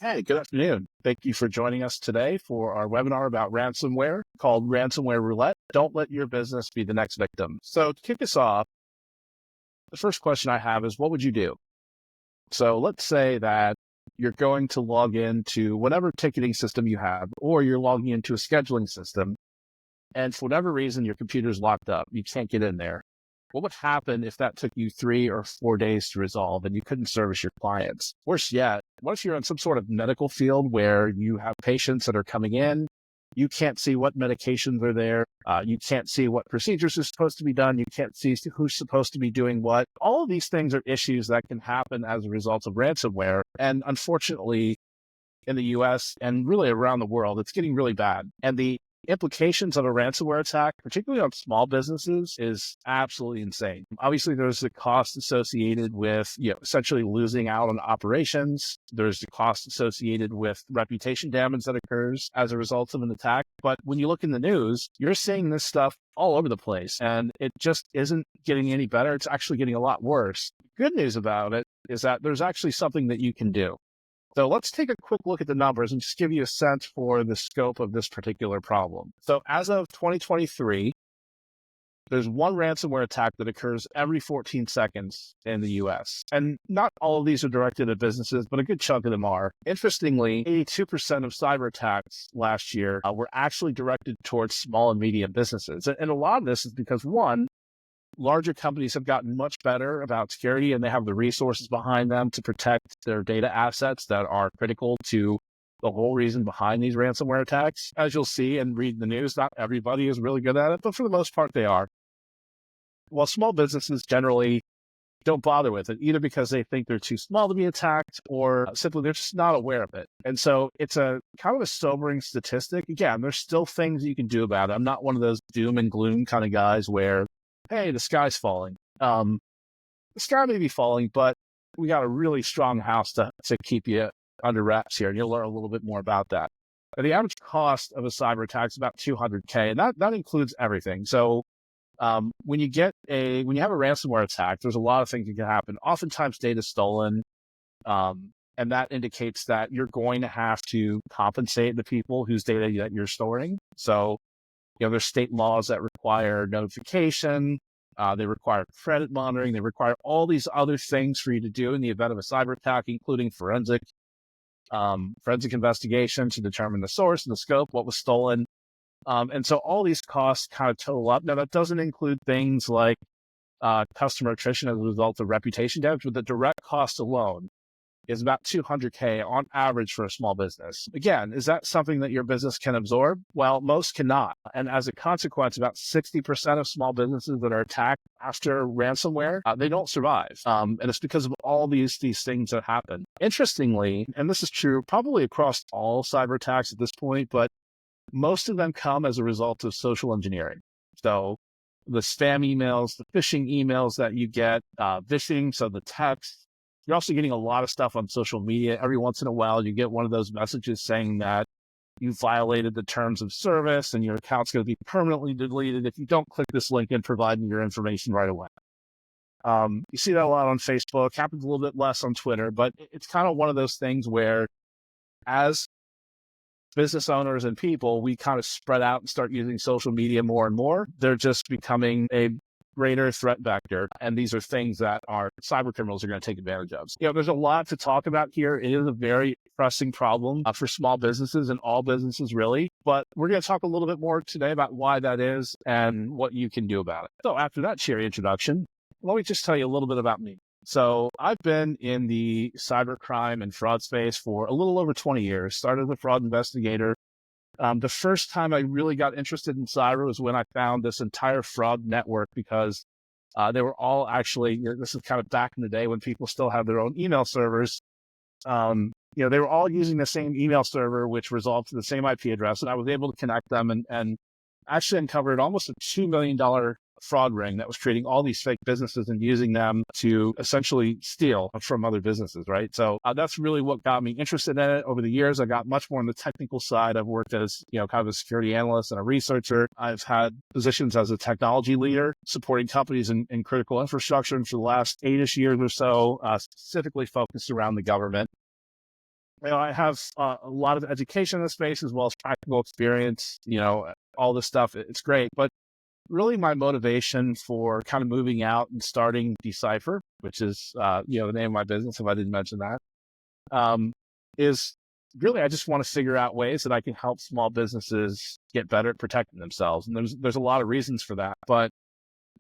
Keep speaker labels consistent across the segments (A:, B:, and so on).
A: Hey, good afternoon. Thank you for joining us today for our webinar about ransomware called Ransomware Roulette. Don't let your business be the next victim. So to kick us off, the first question I have is, what would you do? So let's say that you're going to log into whatever ticketing system you have, or you're logging into a scheduling system, and for whatever reason, your computer's locked up. You can't get in there. What would happen if that took you 3 or 4 days to resolve and you couldn't service your clients? Worse yet, what if you're in some sort of medical field where you have patients that are coming in? You can't see what medications are there. You can't see what procedures are supposed to be done. You can't see who's supposed to be doing what. All of these things are issues that can happen as a result of ransomware. And unfortunately, in the US and really around the world, it's getting really bad. And the implications of a ransomware attack, particularly on small businesses, is absolutely insane. Obviously, there's the cost associated with, essentially losing out on operations. There's the cost associated with reputation damage that occurs as a result of an attack. But when you look in the news, you're seeing this stuff all over the place, and it just isn't getting any better. It's actually getting a lot worse. Good news about it is that there's actually something that you can do. So let's take a quick look at the numbers and just give you a sense for the scope of this particular problem. So as of 2023, there's one ransomware attack that occurs every 14 seconds in the US. And not all of these are directed at businesses, but a good chunk of them are. Interestingly, 82% of cyber attacks last year were actually directed towards small and medium businesses. And a lot of this is because, one, larger companies have gotten much better about security, and they have the resources behind them to protect their data assets that are critical to the whole reason behind these ransomware attacks. As you'll see and read in the news, not everybody is really good at it, but for the most part, they are. While small businesses generally don't bother with it, either because they think they're too small to be attacked or simply they're just not aware of it. And so it's a kind of a sobering statistic. Again, there's still things you can do about it. I'm not one of those doom and gloom kind of guys where, hey, the sky's falling. The sky may be falling, but we got a really strong house to keep you under wraps here, and you'll learn a little bit more about that. But the average cost of a cyber attack is about $200K, and that includes everything. So when you have a ransomware attack, there's a lot of things that can happen. Oftentimes, data is stolen, and that indicates that you're going to have to compensate the people whose data that you're storing. So there's state laws that require notification. They require credit monitoring. They require all these other things for you to do in the event of a cyber attack, including forensic investigation to determine the source and the scope, what was stolen. And so all these costs kind of total up. Now, that doesn't include things like customer attrition as a result of reputation damage, but the direct cost alone is about $200K on average for a small business. Again, is that something that your business can absorb? Well, most cannot. And as a consequence, about 60% of small businesses that are attacked after ransomware, they don't survive. And it's because of all these things that happen. Interestingly, and this is true probably across all cyber attacks at this point, but most of them come as a result of social engineering. So the spam emails, the phishing emails that you get, phishing, so the text. You're also getting a lot of stuff on social media. Every once in a while, you get one of those messages saying that you violated the terms of service and your account's going to be permanently deleted if you don't click this link and provide me your information right away. You see that a lot on Facebook, happens a little bit less on Twitter, but it's kind of one of those things where as business owners and people, we kind of spread out and start using social media more and more. They're just becoming a greater threat vector. And these are things that our cyber criminals are going to take advantage of. There's a lot to talk about here. It is a very pressing problem for small businesses and all businesses really. But we're going to talk a little bit more today about why that is and what you can do about it. So after that cheery introduction, let me just tell you a little bit about me. So I've been in the cybercrime and fraud space for a little over 20 years, started as a fraud investigator. The first time I really got interested in cyber was when I found this entire fraud network because they were all actually, this is kind of back in the day when people still have their own email servers. They were all using the same email server, which resolved to the same IP address. And I was able to connect them and actually uncovered almost a $2 million fraud ring that was creating all these fake businesses and using them to essentially steal from other businesses, right? So that's really what got me interested in it. Over the years, I got much more on the technical side. I've worked as, kind of a security analyst and a researcher. I've had positions as a technology leader, supporting companies in critical infrastructure. And for the last 8-ish years or so, specifically focused around the government. I have a lot of education in this space as well as practical experience, all this stuff. It's great. But really my motivation for kind of moving out and starting Decipher, which is, the name of my business, if I didn't mention that, is really, I just want to figure out ways that I can help small businesses get better at protecting themselves. And there's a lot of reasons for that, but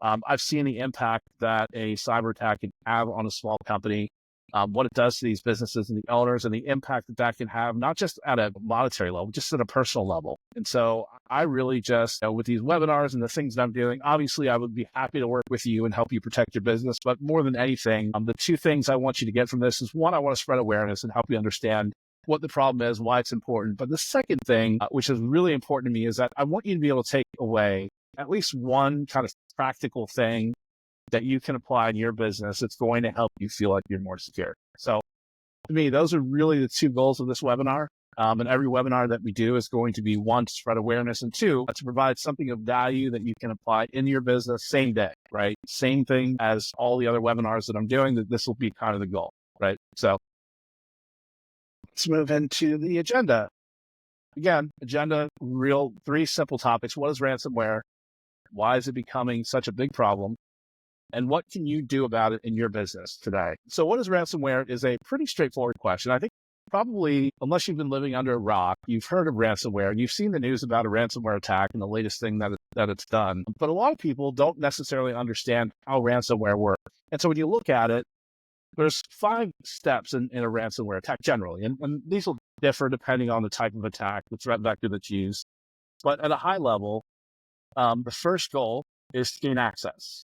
A: I've seen the impact that a cyber attack can have on a small company, what it does to these businesses and the owners, and the impact that that can have, not just at a monetary level, just at a personal level. And so I really just, with these webinars and the things that I'm doing, obviously I would be happy to work with you and help you protect your business. But more than anything, the two things I want you to get from this is, one, I want to spread awareness and help you understand what the problem is, why it's important. But the second thing, which is really important to me, is that I want you to be able to take away at least one kind of practical thing that you can apply in your business. It's going to help you feel like you're more secure. So to me, those are really the two goals of this webinar. And every webinar that we do is going to be, one, to spread awareness, and two, to provide something of value that you can apply in your business same day, right? Same thing as all the other webinars that I'm doing, that this will be kind of the goal, right? So let's move into the agenda. Again, three simple topics. What is ransomware? Why is it becoming such a big problem? And what can you do about it in your business today? So what is ransomware is a pretty straightforward question. I think probably, unless you've been living under a rock, you've heard of ransomware and you've seen the news about a ransomware attack and the latest thing that it's done. But a lot of people don't necessarily understand how ransomware works. And so when you look at it, there's 5 steps in a ransomware attack generally. And these will differ depending on the type of attack, the threat vector that's used. But at a high level, the first goal is to gain access.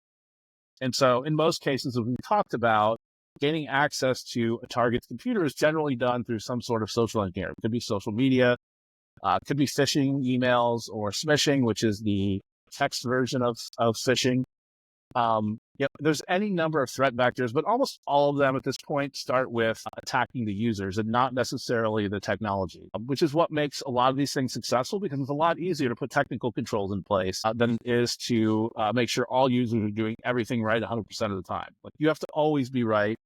A: And so in most cases, as we talked about, gaining access to a target's computer is generally done through some sort of social engineering. It could be social media, could be phishing emails, or smishing, which is the text version of phishing. There's any number of threat vectors, but almost all of them at this point start with attacking the users and not necessarily the technology, which is what makes a lot of these things successful, because it's a lot easier to put technical controls in place than it is to make sure all users are doing everything right 100% of the time. Like, you have to always be right.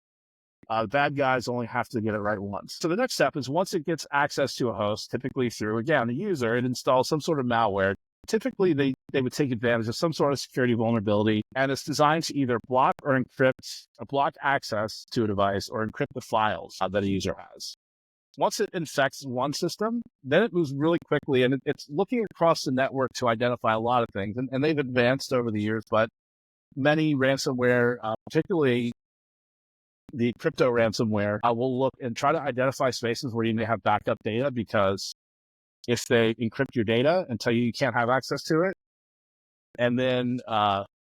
A: Bad guys only have to get it right once. So the next step is, once it gets access to a host, typically through, again, a user, it installs some sort of malware. Typically, they would take advantage of some sort of security vulnerability, and it's designed to either block or encrypt, or block access to a device, or encrypt the files that a user has. Once it infects one system, then it moves really quickly, and it's looking across the network to identify a lot of things. And they've advanced over the years, but many ransomware, particularly the crypto ransomware, will look and try to identify spaces where you may have backup data, because if they encrypt your data and tell you can't have access to it, and then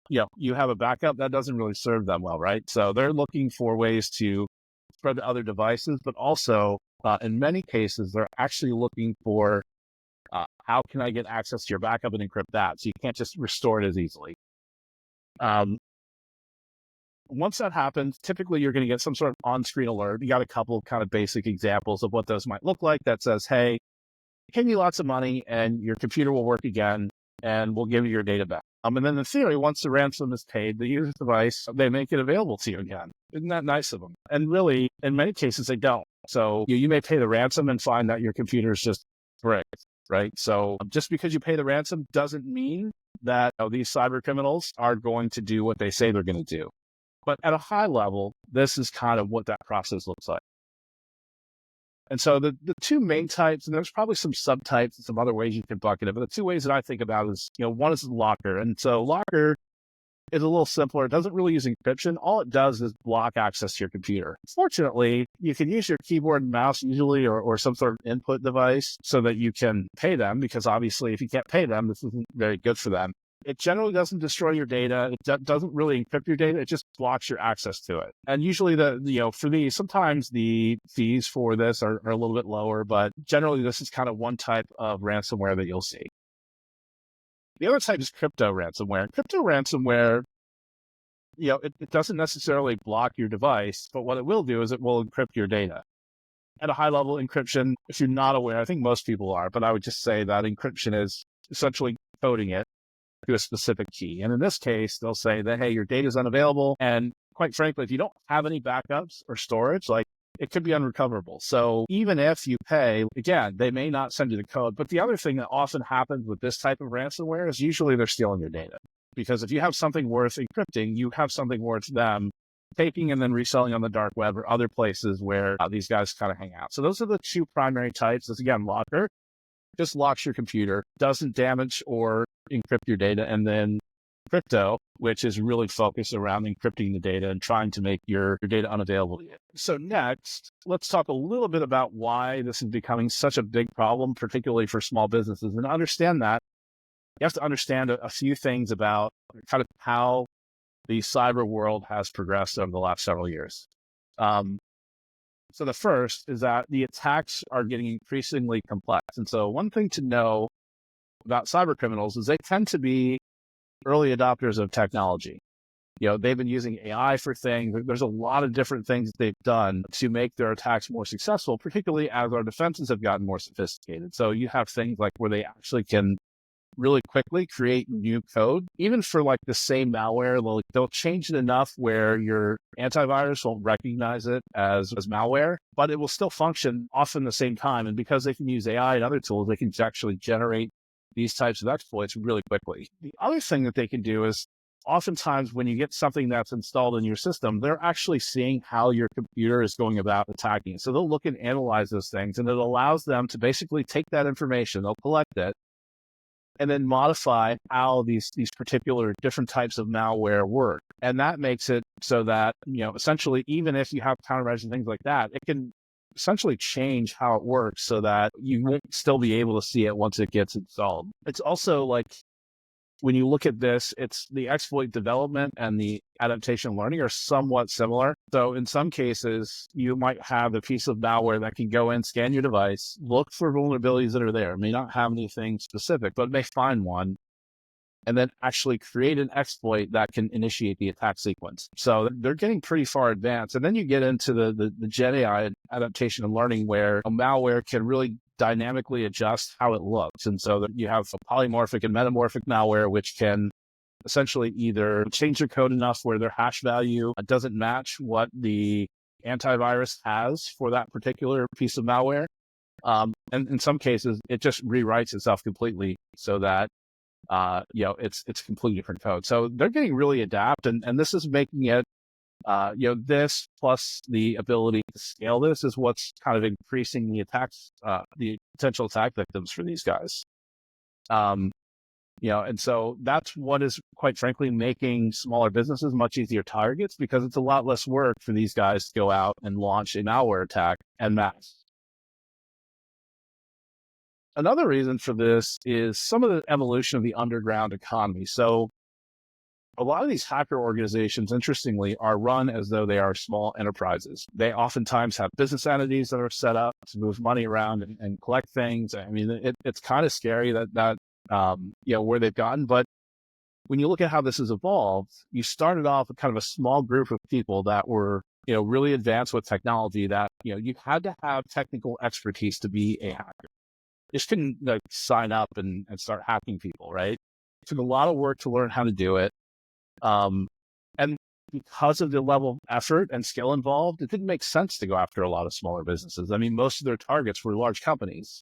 A: you have a backup, that doesn't really serve them well, right? So they're looking for ways to spread to other devices, but also in many cases, they're actually looking for how can I get access to your backup and encrypt that, so you can't just restore it as easily. Once that happens, typically you're going to get some sort of on-screen alert. You got a couple kind of basic examples of what those might look like that says, hey, pay me lots of money and your computer will work again, and we'll give you your data back. And then in theory, once the ransom is paid, the user's device, they make it available to you again. Isn't that nice of them? And really, in many cases, they don't. So you may pay the ransom and find that your computer is just bricked, right? So just because you pay the ransom doesn't mean that these cyber criminals are going to do what they say they're going to do. But at a high level, this is kind of what that process looks like. And so the two main types, and there's probably some subtypes and some other ways you can bucket it, but the two ways that I think about is, one is locker. And so locker is a little simpler. It doesn't really use encryption. All it does is block access to your computer. Fortunately, you can use your keyboard and mouse usually, or some sort of input device, so that you can pay them, because obviously if you can't pay them, this isn't very good for them. It generally doesn't destroy your data. It doesn't really encrypt your data. It just blocks your access to it. And usually for these, sometimes the fees for this are a little bit lower, but generally this is kind of one type of ransomware that you'll see. The other type is crypto ransomware. Crypto ransomware, it doesn't necessarily block your device, but what it will do is it will encrypt your data. At a high level, encryption, if you're not aware, I think most people are, but I would just say that encryption is essentially coding it to a specific key. And in this case, they'll say that, hey, your data is unavailable. And quite frankly, if you don't have any backups or storage, like it could be unrecoverable. So even if you pay, again, they may not send you the code. But the other thing that often happens with this type of ransomware is usually they're stealing your data. Because if you have something worth encrypting, you have something worth them taking and then reselling on the dark web or other places where these guys kind of hang out. So those are the two primary types. This, again, locker just locks your computer, doesn't damage or encrypt your data, and then crypto, which is really focused around encrypting the data and trying to make your data unavailable to you. So next, let's talk a little bit about why this is becoming such a big problem, particularly for small businesses. And to understand that, you have to understand a few things about kind of how the cyber world has progressed over the last several years. So the first is that the attacks are getting increasingly complex. And so one thing to know about cyber criminals is they tend to be early adopters of technology. They've been using AI for things. There's a lot of different things they've done to make their attacks more successful, particularly as our defenses have gotten more sophisticated. So you have things like where they actually can really quickly create new code, even for like the same malware. They'll change it enough where your antivirus won't recognize it as malware, but it will still function often the same time. And because they can use AI and other tools, they can actually generate these types of exploits really quickly. The other thing that they can do is oftentimes when you get something that's installed in your system, they're actually seeing how your computer is going about attacking. So they'll look and analyze those things, and it allows them to basically take that information, they'll collect it, and then modify how these particular different types of malware work. And that makes it so that, essentially, even if you have countermeasures and things like that, it can essentially change how it works so that you won't still be able to see it once it gets installed. It's also like, when you look at this, it's the exploit development and the adaptation learning are somewhat similar. So in some cases, you might have a piece of malware that can go in, scan your device, look for vulnerabilities that are there. It may not have anything specific, but it may find one, and then actually create an exploit that can initiate the attack sequence. So they're getting pretty far advanced. And then you get into the Gen AI adaptation and learning, where a malware can really dynamically adjust how it looks. And so that you have a polymorphic and metamorphic malware, which can essentially either change their code enough where their hash value doesn't match what the antivirus has for that particular piece of malware. And in some cases, it just rewrites itself completely so that it's completely different code. So they're getting really adept, and this is making it, this plus the ability to scale this is what's kind of increasing the attacks, the potential attack victims for these guys. And so that's what is, quite frankly, making smaller businesses much easier targets, because it's a lot less work for these guys to go out and launch a malware attack en masse. Another reason for this is some of the evolution of the underground economy. So a lot of these hacker organizations, interestingly, are run as though they are small enterprises. They oftentimes have business entities that are set up to move money around and collect things. I mean, it's kind of scary that where they've gotten. But when you look at how this has evolved, you started off with kind of a small group of people that were, really advanced with technology, that, you had to have technical expertise to be a hacker. You just couldn't sign up and start hacking people, right? It took a lot of work to learn how to do it. And because of the level of effort and skill involved, it didn't make sense to go after a lot of smaller businesses. I mean, most of their targets were large companies,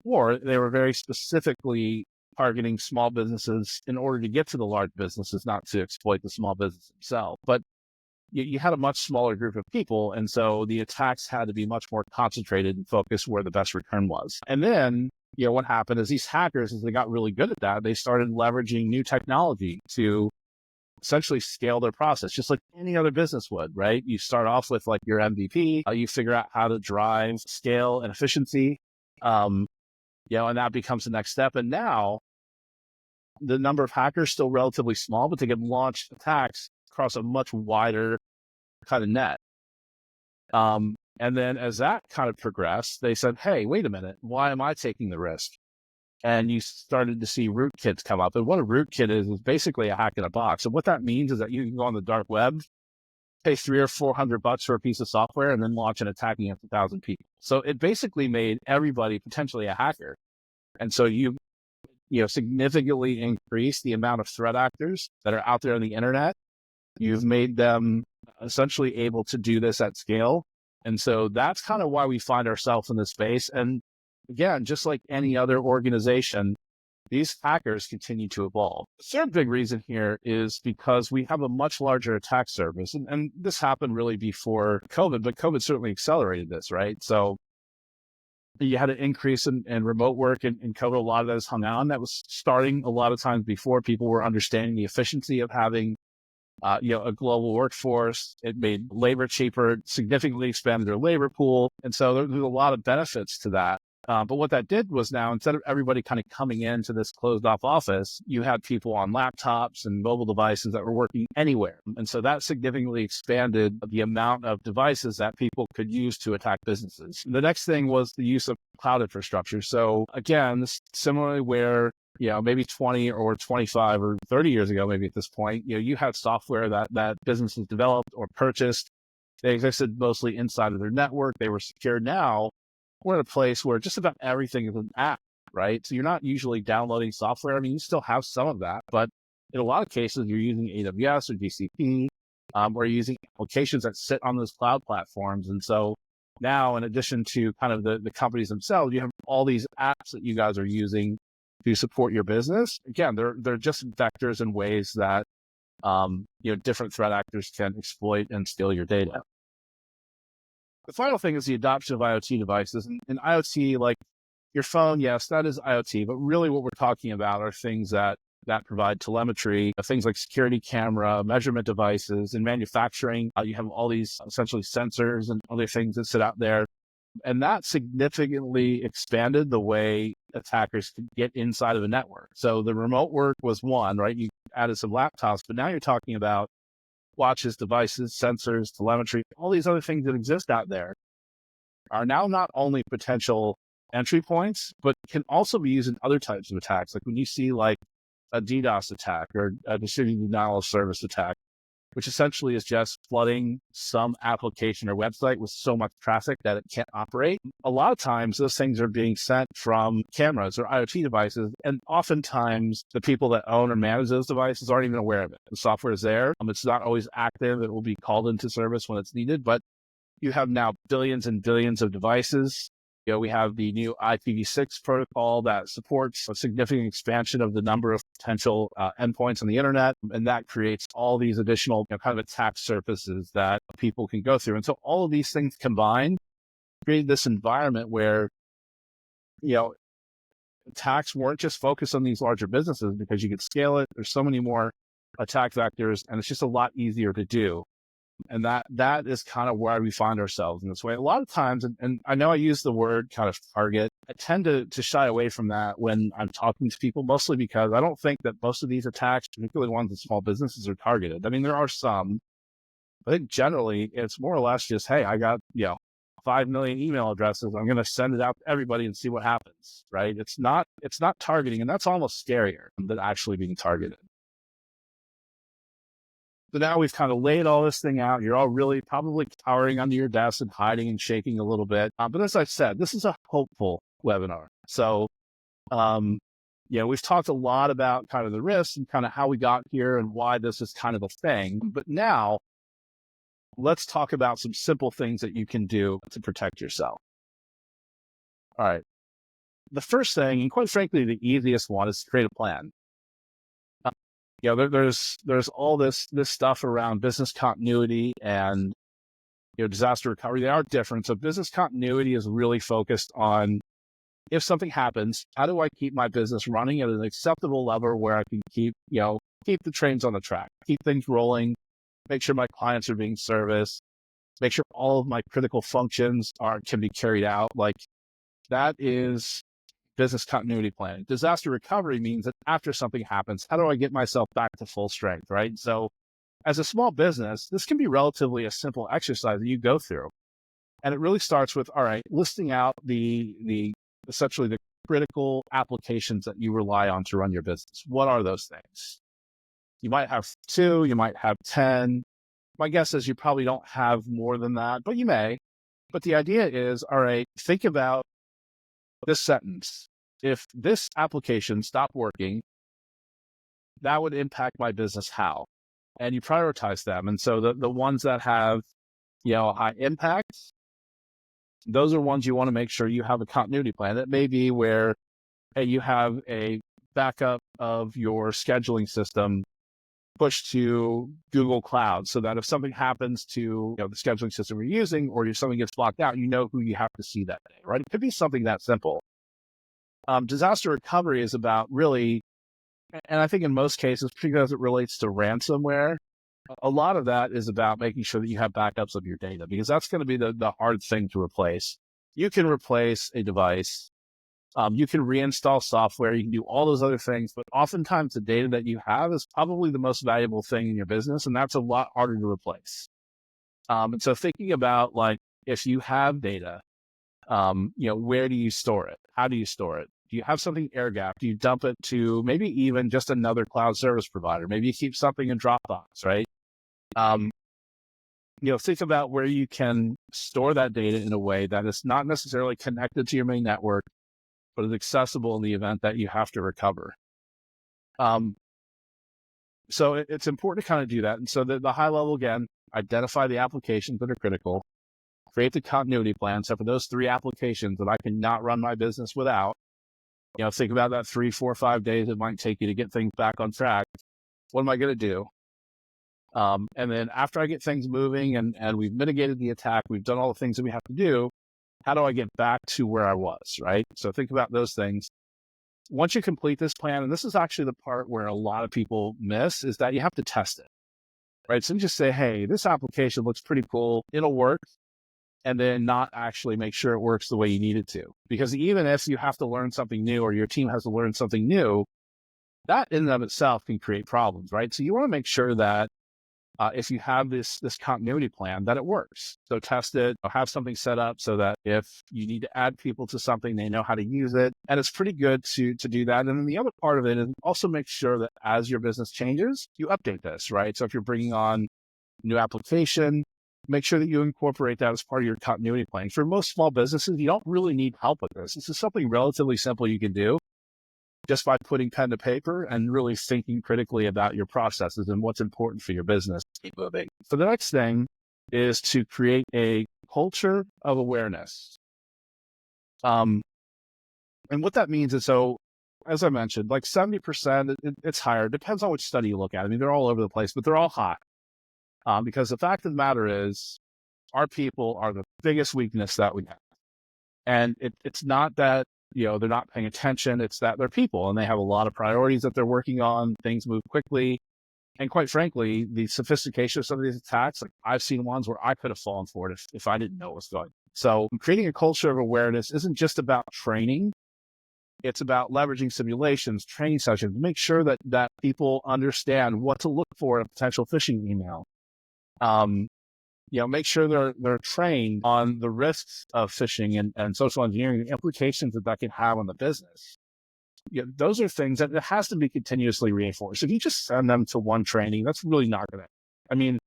A: or they were very specifically targeting small businesses in order to get to the large businesses, not to exploit the small business themselves. But you had a much smaller group of people, and so the attacks had to be much more concentrated and focused where the best return was. And then, what happened is these hackers, as they got really good at that, they started leveraging new technology to essentially scale their process, just like any other business would, right? You start off with like your MVP, you figure out how to drive scale and efficiency, and that becomes the next step. And now the number of hackers still relatively small, but they can launch attacks across a much wider kind of net. And then as that kind of progressed, they said, hey, wait a minute, why am I taking the risk? And you started to see rootkits come up. And what a rootkit is basically a hack in a box. And what that means is that you can go on the dark web, pay $300 or $400 for a piece of software, and then launch an attack against 1,000 people. So it basically made everybody potentially a hacker. And so you significantly increase the amount of threat actors that are out there on the internet. You've made them essentially able to do this at scale. And so that's kind of why we find ourselves in this space. And again, just like any other organization, these hackers continue to evolve. The third big reason here is because we have a much larger attack surface. And this happened really before COVID, but COVID certainly accelerated this, right? So you had an increase in remote work and COVID. A lot of that is hung on. That was starting a lot of times before people were understanding the efficiency of having a global workforce. It made labor cheaper, significantly expanded their labor pool. And so there's a lot of benefits to that. But what that did was now, instead of everybody kind of coming into this closed off office, you had people on laptops and mobile devices that were working anywhere. And so that significantly expanded the amount of devices that people could use to attack businesses. The next thing was the use of cloud infrastructure. So again, this similarly where maybe 20 or 25 or 30 years ago, maybe at this point, you had software that businesses developed or purchased. They existed mostly inside of their network. They were secure. Now we're in a place where just about everything is an app, right? So you're not usually downloading software. I mean, you still have some of that, but in a lot of cases, you're using AWS or GCP, or you're using applications that sit on those cloud platforms. And so now, in addition to kind of the companies themselves, you have all these apps that you guys are using to support your business. Again, they're just vectors and ways that different threat actors can exploit and steal your data. The final thing is the adoption of IoT devices. And IoT, like your phone, yes, that is IoT, but really what we're talking about are things that provide telemetry, things like security camera, measurement devices. In manufacturing, you have all these essentially sensors and other things that sit out there. And that significantly expanded the way attackers could get inside of a network. So the remote work was one, right? You added some laptops, but now you're talking about watches, devices, sensors, telemetry, all these other things that exist out there are now not only potential entry points, but can also be used in other types of attacks. Like when you see like a DDoS attack or a distributed denial of service attack, which essentially is just flooding some application or website with so much traffic that it can't operate. A lot of times those things are being sent from cameras or IoT devices. And oftentimes the people that own or manage those devices aren't even aware of it. The software is there. It's not always active. It will be called into service when it's needed, but you have now billions and billions of devices. We have the new IPv6 protocol that supports a significant expansion of the number of potential endpoints on the internet. And that creates all these additional kind of attack surfaces that people can go through. And so all of these things combined create this environment where, attacks weren't just focused on these larger businesses because you could scale it. There's so many more attack vectors and it's just a lot easier to do. And that is kind of where we find ourselves in this way. A lot of times, and I know I use the word kind of target, I tend to shy away from that when I'm talking to people, mostly because I don't think that most of these attacks, particularly ones in small businesses, are targeted. I mean, there are some, I think generally it's more or less just, hey, I got, 5 million email addresses. I'm going to send it out to everybody and see what happens, right? It's not targeting. And that's almost scarier than actually being targeted. So now we've kind of laid all this thing out. You're all really probably cowering under your desk and hiding and shaking a little bit. But as I've said, this is a hopeful webinar. So, we've talked a lot about kind of the risks and kind of how we got here and why this is kind of a thing. But now let's talk about some simple things that you can do to protect yourself. All right. The first thing, and quite frankly, the easiest one, is to create a plan. There's all this stuff around business continuity and disaster recovery. They are different. So business continuity is really focused on, if something happens, how do I keep my business running at an acceptable level where I can keep the trains on the track, keep things rolling, make sure my clients are being serviced, make sure all of my critical functions can be carried out. Like that is business continuity planning. Disaster recovery means that after something happens, how do I get myself back to full strength, right? So as a small business, this can be relatively a simple exercise that you go through. And it really starts with, all right, listing out essentially the critical applications that you rely on to run your business. What are those things? You might have 2, you might have 10. My guess is you probably don't have more than that, but you may. But the idea is, all right, think about this sentence. If this application stopped working, that would impact my business how? And you prioritize them. And so the ones that have, high impact, those are ones you want to make sure you have a continuity plan. That may be where, hey, you have a backup of your scheduling system pushed to Google Cloud, so that if something happens to the scheduling system you're using, or if something gets blocked out, you know who you have to see that day, right? It could be something that simple. Disaster recovery is about really, and I think in most cases, particularly as it relates to ransomware, a lot of that is about making sure that you have backups of your data, because that's going to be the hard thing to replace. You can replace a device. You can reinstall software. You can do all those other things, but oftentimes the data that you have is probably the most valuable thing in your business, and that's a lot harder to replace. And so thinking about, like, if you have data, where do you store it? How do you store it? Do you have something air gapped? Do you dump it to maybe even just another cloud service provider? Maybe you keep something in Dropbox, right? Think about where you can store that data in a way that is not necessarily connected to your main network, but is accessible in the event that you have to recover. So it's important to kind of do that. And so the high level, again, identify the applications that are critical, create the continuity plan. So for those 3 applications that I cannot run my business without, think about that 3, 4, 5 days it might take you to get things back on track. What am I going to do? And then after I get things moving and we've mitigated the attack, we've done all the things that we have to do, how do I get back to where I was, right? So think about those things. Once you complete this plan, and this is actually the part where a lot of people miss, is that you have to test it, right? So you just say, hey, this application looks pretty cool. It'll work. And then not actually make sure it works the way you need it to. Because even if you have to learn something new, or your team has to learn something new, that in and of itself can create problems, right? So you want to make sure that if you have this continuity plan, that it works. So test it, have something set up so that if you need to add people to something, they know how to use it. And it's pretty good to do that. And then the other part of it is also make sure that as your business changes, you update this, right? So if you're bringing on a new application, make sure that you incorporate that as part of your continuity plan. For most small businesses, you don't really need help with this. This is something relatively simple you can do just by putting pen to paper and really thinking critically about your processes and what's important for your business to keep moving. So the next thing is to create a culture of awareness. And what that means is, so as I mentioned, like 70%, it's higher. It depends on which study you look at. I mean, they're all over the place, but they're all high. Because the fact of the matter is, our people are the biggest weakness that we have. And it's not that, they're not paying attention. It's that they're people and they have a lot of priorities that they're working on. Things move quickly. And quite frankly, the sophistication of some of these attacks, like I've seen ones where I could have fallen for it if I didn't know what was going on. So creating a culture of awareness isn't just about training. It's about leveraging simulations, training sessions, make sure that people understand what to look for in a potential phishing email. Make sure they're trained on the risks of phishing and social engineering, the implications that can have on the business. Those are things that it has to be continuously reinforced. If you just send them to one training, that's really not going to,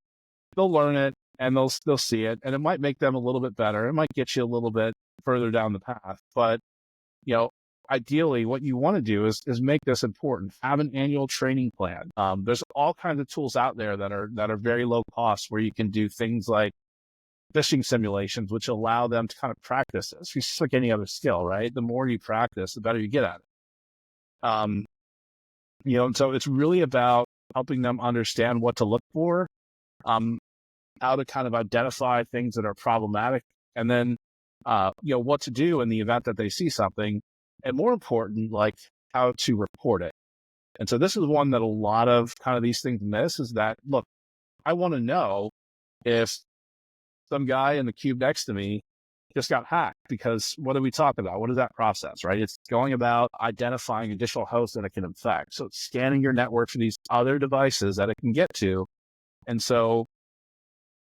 A: they'll learn it and they'll see it, and it might make them a little bit better. It might get you a little bit further down the path, but ideally, what you want to do is make this important. Have an annual training plan. There's all kinds of tools out there that are very low cost, where you can do things like phishing simulations, which allow them to kind of practice this. It's just like any other skill, right? The more you practice, the better you get at it. And so it's really about helping them understand what to look for, how to kind of identify things that are problematic, and then what to do in the event that they see something. And more important, like how to report it. And so this is one that a lot of kind of these things miss, is that, look, I want to know if some guy in the cube next to me just got hacked, because what do we talk about? What is that process, right? It's going about identifying additional hosts that it can infect. So it's scanning your network for these other devices that it can get to. And so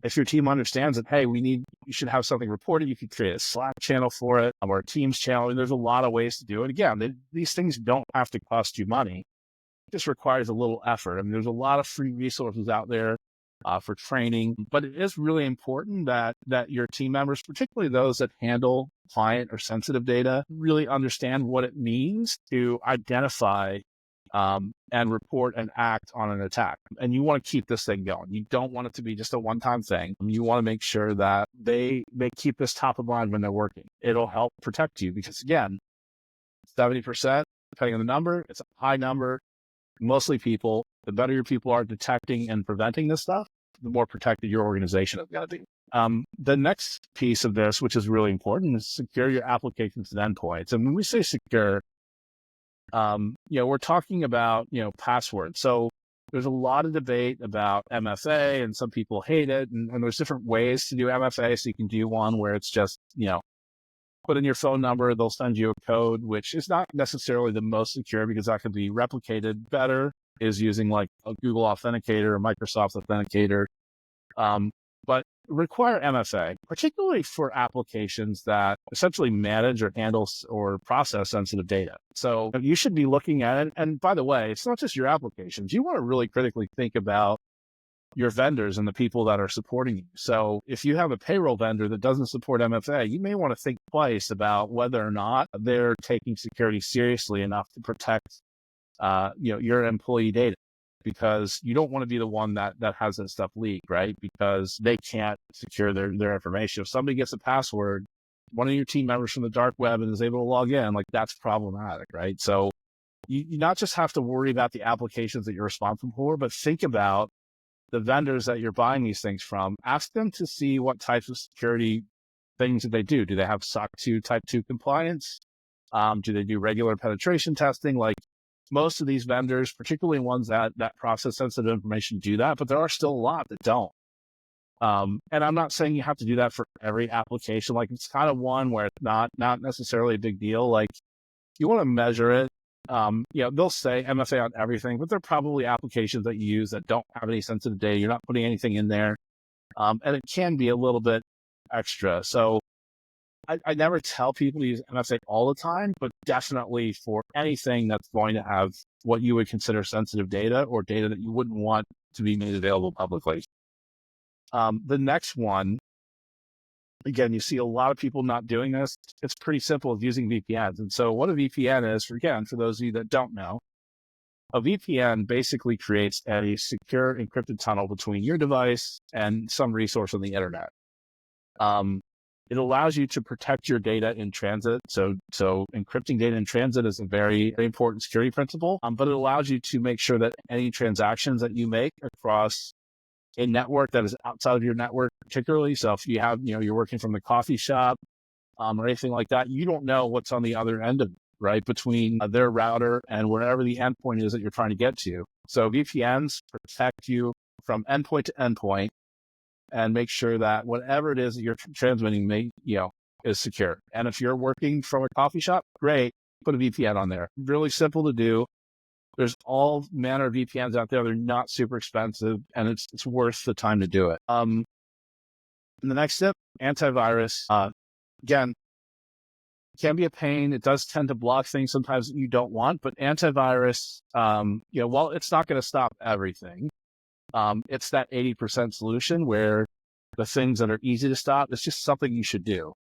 A: if your team understands that, hey, you should have something reported, you could create a Slack channel for it, or a Teams channel. There's a lot of ways to do it. Again, these things don't have to cost you money. It just requires a little effort. There's a lot of free resources out there for training, but it is really important that your team members, particularly those that handle client or sensitive data, really understand what it means to identify and report and act on an attack. And you want to keep this thing going. You don't want it to be just a one-time thing. You want to make sure that they keep this top of mind when they're working. It'll help protect you because, again, 70%, depending on the number, it's a high number. Mostly people, the better your people are detecting and preventing this stuff, the more protected your organization is going to be. The next piece of this, which is really important, is secure your applications and endpoints. And when we say secure, we're talking about, passwords. So there's a lot of debate about MFA and some people hate it. And there's different ways to do MFA. So you can do one where it's just, put in your phone number, they'll send you a code, which is not necessarily the most secure because that can be replicated better, is using like a Google Authenticator or Microsoft Authenticator. But require MFA, particularly for applications that essentially manage or handle or process sensitive data. So you should be looking at it. And by the way, it's not just your applications. You want to really critically think about your vendors and the people that are supporting you. So if you have a payroll vendor that doesn't support MFA, you may want to think twice about whether or not they're taking security seriously enough to protect, your employee data, because you don't want to be the one that has that stuff leak, right? Because they can't secure their information. If somebody gets a password, one of your team members from the dark web and is able to log in, like that's problematic, right? So you not just have to worry about the applications that you're responsible for, but think about the vendors that you're buying these things from. Ask them to see what types of security things that they do. Do they have SOC 2 type 2 compliance? Do they do regular penetration testing? Like most of these vendors, particularly ones that process sensitive information, do that, but there are still a lot that don't. And I'm not saying you have to do that for every application. Like it's kind of one where it's not necessarily a big deal. Like you want to measure it. They'll say MFA on everything, but there are probably applications that you use that don't have any sensitive data. You're not putting anything in there. And it can be a little bit extra. So I never tell people to use MFA all the time, but definitely for anything that's going to have what you would consider sensitive data or data that you wouldn't want to be made available publicly. The next one, again, you see a lot of people not doing this. It's pretty simple, of using VPNs. And so what a VPN is, for those of you that don't know, a VPN basically creates a secure encrypted tunnel between your device and some resource on the internet. It allows you to protect your data in transit. So encrypting data in transit is a very, very important security principle, but it allows you to make sure that any transactions that you make across a network that is outside of your network, particularly. So if you have, you're working from the coffee shop or anything like that, you don't know what's on the other end of it, right? Between their router and wherever the endpoint is that you're trying to get to. So VPNs protect you from endpoint to endpoint and make sure that whatever it is that you're transmitting, is secure. And if you're working from a coffee shop, great, put a VPN on there. Really simple to do. There's all manner of VPNs out there. They're not super expensive, and it's worth the time to do it. And the next step, antivirus. Again, can be a pain. It does tend to block things sometimes that you don't want, but antivirus, while it's not going to stop everything, it's that 80% solution where the things that are easy to stop, it's just something you should do.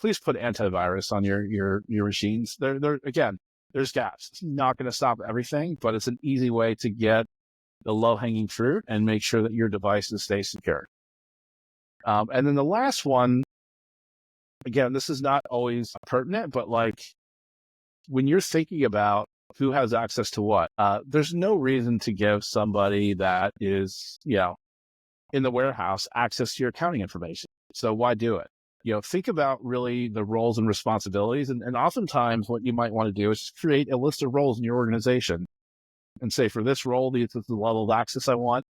A: Please put antivirus on your machines. Again, there's gaps. It's not going to stop everything, but it's an easy way to get the low-hanging fruit and make sure that your devices stay secure. And then the last one, again, this is not always pertinent, but like when you're thinking about who has access to what, there's no reason to give somebody that is, in the warehouse access to your accounting information. So why do it? Think about really the roles and responsibilities. And oftentimes what you might want to do is create a list of roles in your organization and say, for this role, this is the level of access I want.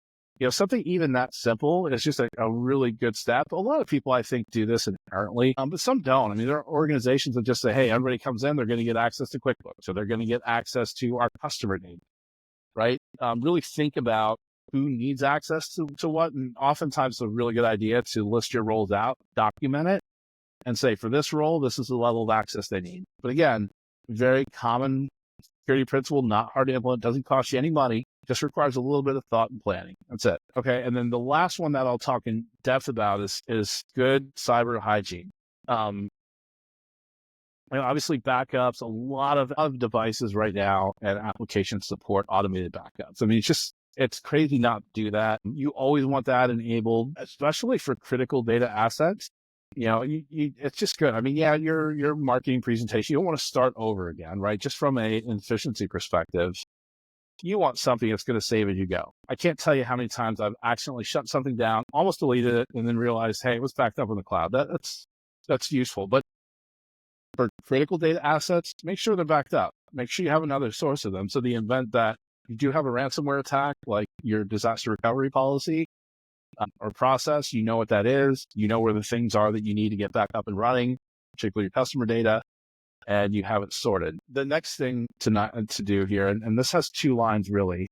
A: Something even that simple is just a really good step. A lot of people, I think, do this inherently, but some don't. I mean, there are organizations that just say, hey, everybody comes in, they're going to get access to QuickBooks, so they're going to get access to our customer data, right? Really think about who needs access to what. And oftentimes it's a really good idea to list your roles out, document it, and say, for this role, this is the level of access they need. But again, very common security principle, not hard to implement, doesn't cost you any money, just requires a little bit of thought and planning. That's it. Okay. And then the last one that I'll talk in depth about is good cyber hygiene. And Obviously, backups, a lot of devices right now and applications support automated backups. I mean, it's crazy not to do that. You always want that enabled, especially for critical data assets. It's just good. I mean, yeah, your marketing presentation, you don't want to start over again, right? Just from an efficiency perspective, you want something that's going to save as you go. I can't tell you how many times I've accidentally shut something down, almost deleted it, and then realized, hey, it was backed up in the cloud. That's useful. But for critical data assets, make sure they're backed up. Make sure you have another source of them. So the event that you do have a ransomware attack, like your disaster recovery policy or process, you know what that is. You know where the things are that you need to get back up and running, particularly your customer data, and you have it sorted. The next thing to do here, and this has two lines really,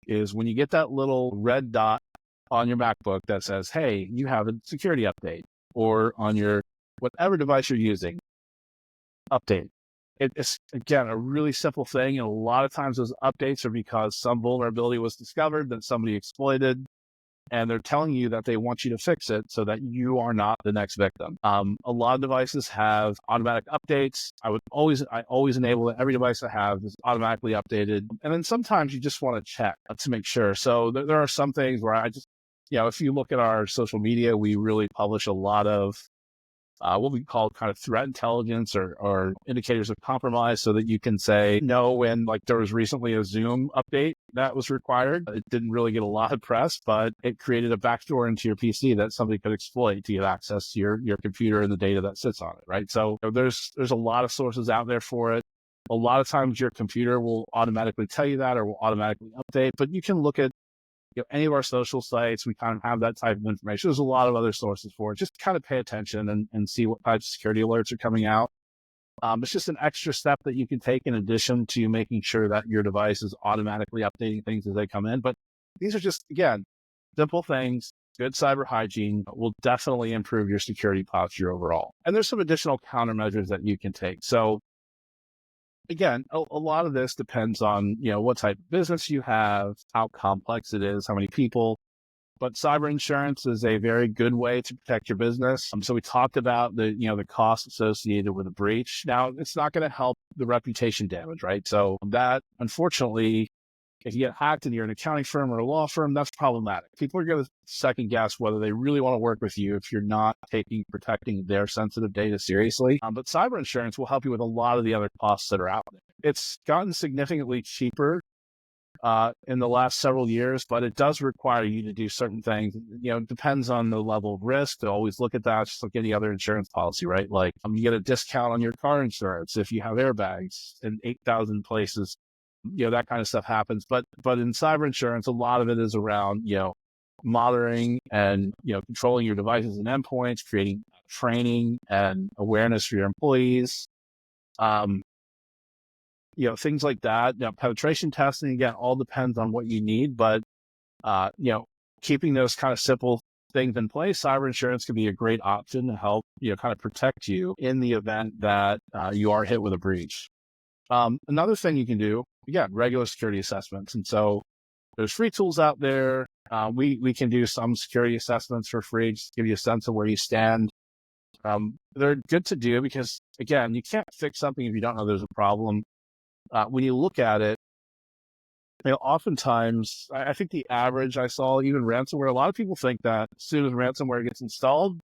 A: is when you get that little red dot on your MacBook that says, hey, you have a security update, or on your whatever device you're using, update. It's, again, a really simple thing. And a lot of times those updates are because some vulnerability was discovered that somebody exploited, and they're telling you that they want you to fix it so that you are not the next victim. A lot of devices have automatic updates. I always enable it. Every device I have is automatically updated. And then sometimes you just want to check to make sure. So there are some things where I just, if you look at our social media, we really publish a lot of what we call kind of threat intelligence or indicators of compromise, so that you can say no when, like, there was recently a Zoom update that was required. It didn't really get a lot of press, but it created a backdoor into your PC that somebody could exploit to get access to your computer and the data that sits on it, right? So there's a lot of sources out there for it. A lot of times your computer will automatically tell you that or will automatically update, but you can look at any of our social sites. We kind of have that type of information. There's a lot of other sources for it. Just kind of pay attention and see what types of security alerts are coming out. It's just an extra step that you can take in addition to making sure that your device is automatically updating things as they come in. But these are just, again, simple things. Good cyber hygiene will definitely improve your security posture overall. And there's some additional countermeasures that you can take. So again, a lot of this depends on, what type of business you have, how complex it is, how many people. But cyber insurance is a very good way to protect your business. So we talked about the cost associated with a breach. Now, it's not going to help the reputation damage, right? So that, unfortunately, if you get hacked and you're an accounting firm or a law firm, that's problematic. People are going to second guess whether they really want to work with you if you're not protecting their sensitive data seriously. But cyber insurance will help you with a lot of the other costs that are out there. It's gotten significantly cheaper in the last several years, but it does require you to do certain things. It depends on the level of risk. To always look at that, just like any other insurance policy, right? Like you get a discount on your car insurance if you have airbags in 8,000 places. That kind of stuff happens. But in cyber insurance, a lot of it is around, monitoring and, controlling your devices and endpoints, creating training and awareness for your employees. Things like that. Penetration testing, again, all depends on what you need, but, keeping those kind of simple things in place, cyber insurance can be a great option to help, kind of protect you in the event that you are hit with a breach. Another thing you can do, again, regular security assessments. And so there's free tools out there. We can do some security assessments for free, just to give you a sense of where you stand. They're good to do because, again, you can't fix something if you don't know there's a problem. When you look at it, oftentimes, I think the average I saw, even ransomware, a lot of people think that as soon as ransomware gets installed,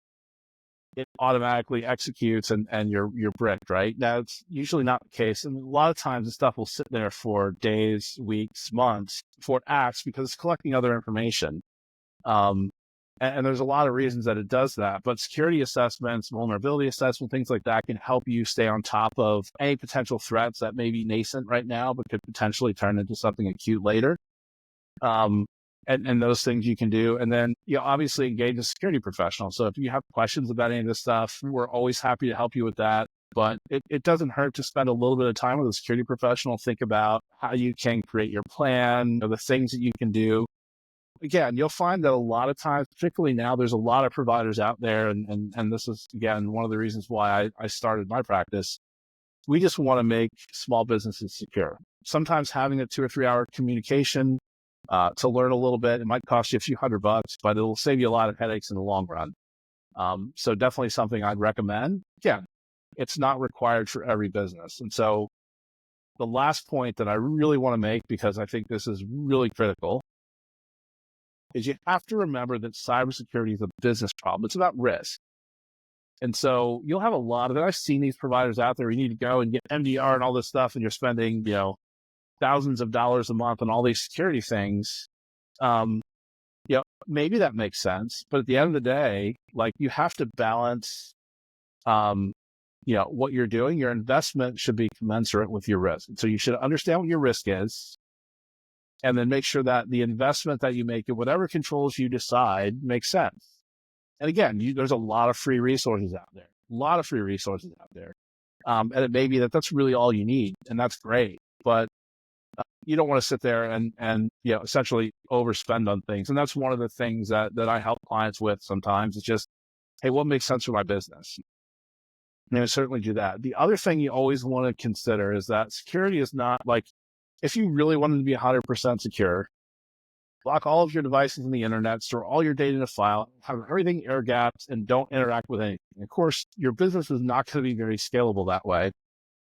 A: it automatically executes and you're bricked, right? Now, it's usually not the case. And a lot of times the stuff will sit there for days, weeks, months before it acts because it's collecting other information. And there's a lot of reasons that it does that. But security assessments, vulnerability assessment, things like that can help you stay on top of any potential threats that may be nascent right now, but could potentially turn into something acute later. And those things you can do. And then, obviously engage a security professional. So if you have questions about any of this stuff, we're always happy to help you with that. But it doesn't hurt to spend a little bit of time with a security professional. Think about how you can create your plan, the things that you can do. Again, you'll find that a lot of times, particularly now, there's a lot of providers out there. And this is, again, one of the reasons why I started my practice. We just want to make small businesses secure. Sometimes having a 2 or 3 hour communication to learn a little bit, it might cost you a few $100, but it'll save you a lot of headaches in the long run. So definitely something I'd recommend. Yeah, it's not required for every business. And so the last point that I really want to make, because I think this is really critical, is you have to remember that cybersecurity is a business problem. It's about risk. And so you'll have a lot of it. I've seen these providers out there. You need to go and get MDR and all this stuff, and you're spending, thousands of dollars a month on all these security things. Maybe that makes sense, but at the end of the day, like, you have to balance, what you're doing. Your investment should be commensurate with your risk. And so you should understand what your risk is, and then make sure that the investment that you make in whatever controls you decide makes sense. And again, there's a lot of free resources out there, and it may be that that's really all you need, and that's great, but you don't want to sit there and essentially overspend on things. And that's one of the things that I help clients with sometimes. It's just, hey, what makes sense for my business? And I certainly do that. The other thing you always want to consider is that security is not like, if you really wanted to be 100% secure, block all of your devices on the internet, store all your data in a file, have everything air gapped, and don't interact with anything. Of course, your business is not going to be very scalable that way.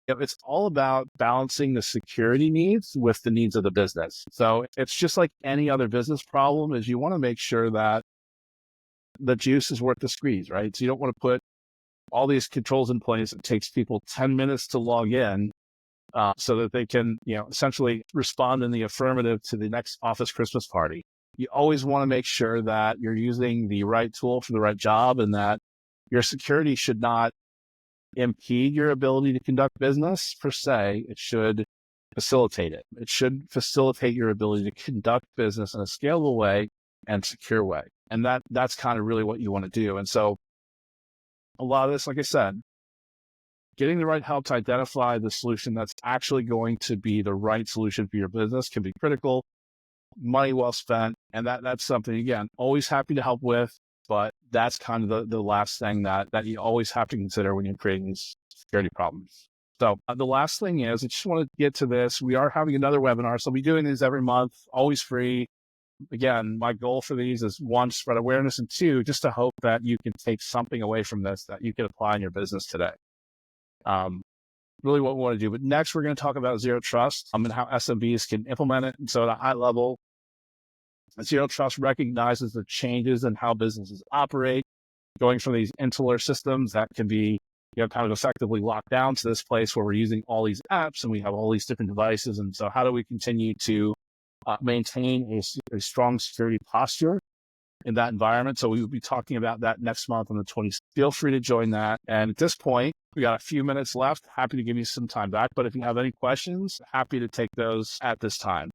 A: It's all about balancing the security needs with the needs of the business. So it's just like any other business problem, is you want to make sure that the juice is worth the squeeze, right? So you don't want to put all these controls in place. It takes people 10 minutes to log in so that they can, essentially respond in the affirmative to the next office Christmas party. You always want to make sure that you're using the right tool for the right job, and that your security should not impede your ability to conduct business per se. It should facilitate it. It should facilitate your ability to conduct business in a scalable way and secure way. And that's kind of really what you want to do. And so a lot of this, like I said, getting the right help to identify the solution that's actually going to be the right solution for your business can be critical. Money well spent. And that's something, again, always happy to help with. But that's kind of the last thing that you always have to consider when you're creating these security problems. So the last thing is, I just want to get to this. We are having another webinar. So I'll be doing these every month, always free. Again, my goal for these is, one, spread awareness, and two, just to hope that you can take something away from this that you can apply in your business today. Really what we want to do. But next, we're going to talk about zero trust and how SMBs can implement it. And so at a high level, zero trust recognizes the changes in how businesses operate, going from these insular systems that can be, kind of effectively locked down, to this place where we're using all these apps and we have all these different devices. And so how do we continue to maintain a strong security posture in that environment? So we will be talking about that next month on the 20th. Feel free to join that. And at this point, we got a few minutes left. Happy to give you some time back. But if you have any questions, happy to take those at this time.